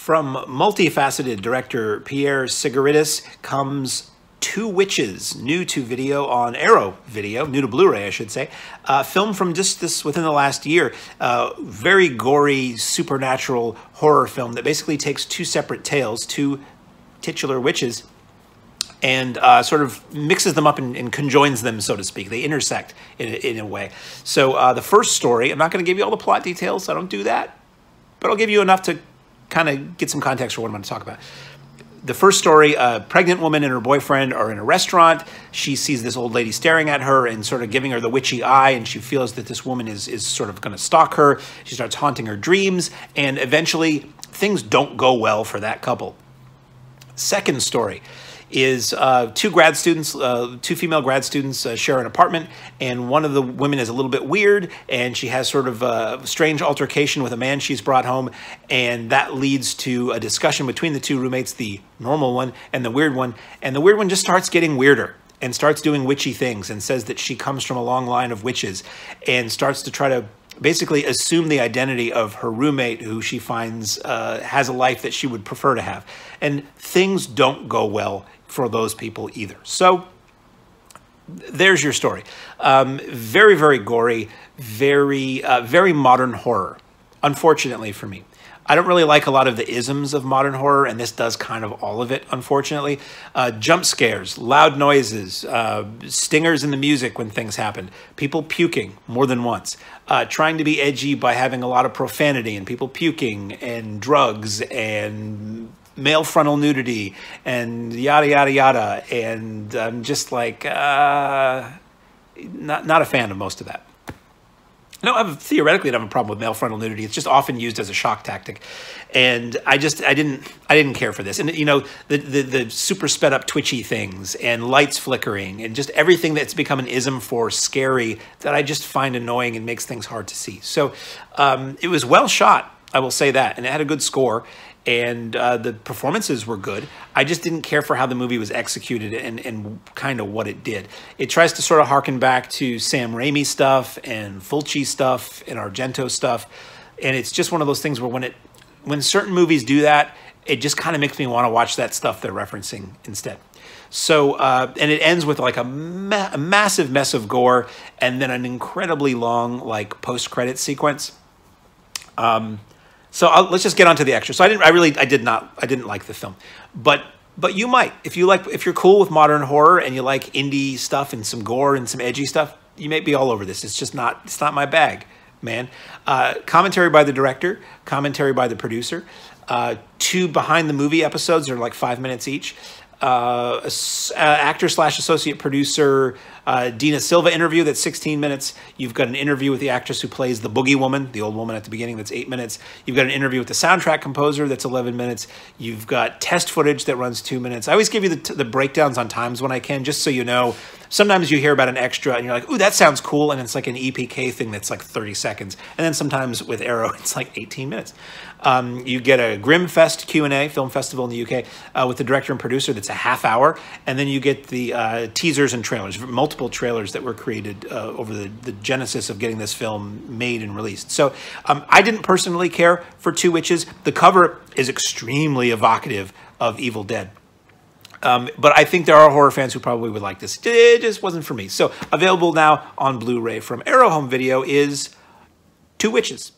From multifaceted director Pierre Tsigaridis comes Two Witches, new to video on Arrow Video, new to Blu-ray, I should say. Filmed from just this within the last year. Very gory, supernatural horror film that basically takes two separate tales, two titular witches, and sort of mixes them up and conjoins them, so to speak. They intersect in a way. So the first story, I'm not going to give you all the plot details. I don't do that. But I'll give you enough to kind of get some context for what I'm going to talk about. The first story, a pregnant woman and her boyfriend are in a restaurant. She sees this old lady staring at her and sort of giving her the witchy eye, and she feels that this woman is sort of going to stalk her. She starts haunting her dreams, and eventually things don't go well for that couple. Second story is two female grad students share an apartment, and one of the women is a little bit weird, and she has sort of a strange altercation with a man she's brought home, and that leads to a discussion between the two roommates, the normal one and the weird one, and the weird one just starts getting weirder and starts doing witchy things and says that she comes from a long line of witches and starts to try to basically assume the identity of her roommate, who she finds has a life that she would prefer to have. And things don't go well for those people either. So there's your story. Very, very gory, very modern horror, unfortunately for me. I don't really like a lot of the isms of modern horror, and this does kind of all of it, unfortunately. Jump scares, loud noises, stingers in the music when things happen, people puking more than once, trying to be edgy by having a lot of profanity and people puking, and drugs, and male frontal nudity, and yada, yada, yada. And I'm just like, not a fan of most of that. No, theoretically, I don't have a problem with male frontal nudity. It's just often used as a shock tactic, and I didn't care for this. And you know, the super sped up twitchy things and lights flickering and just everything that's become an ism for scary that I just find annoying and makes things hard to see. So it was well shot, I will say that, and it had a good score. And the performances were good. I just didn't care for how the movie was executed and kind of what it did. It tries to sort of harken back to Sam Raimi stuff and Fulci stuff and Argento stuff. And it's just one of those things where when certain movies do that, it just kind of makes me want to watch that stuff they're referencing instead. So, and it ends with like a massive mess of gore and then an incredibly long like post-credit sequence. So let's just get on to the extras. So I didn't like the film, but you might, if you're cool with modern horror and you like indie stuff and some gore and some edgy stuff, you may be all over this. It's not my bag, man. Commentary by the director, commentary by the producer, 2 behind the movie episodes are like 5 minutes each. Actor/associate producer Dina Silva interview that's 16 minutes. You've got an interview with the actress who plays the boogie woman, the old woman at the beginning, that's 8 minutes. You've got an interview with the soundtrack composer that's 11 minutes. You've got test footage that runs 2 minutes. I always give you the breakdowns on times when I can, just so you know. Sometimes you hear about an extra and you're like, ooh, that sounds cool, and it's like an EPK thing that's like 30 seconds. And then sometimes with Arrow, it's like 18 minutes. You get a Grimfest Q&A, film festival in the UK, with the director and producer that's a half hour. And then you get the teasers and trailers, multiple trailers that were created over the genesis of getting this film made and released. So I didn't personally care for Two Witches. The cover is extremely evocative of Evil Dead. But I think there are horror fans who probably would like this. It just wasn't for me. So available now on Blu-ray from Arrow Home Video is Two Witches.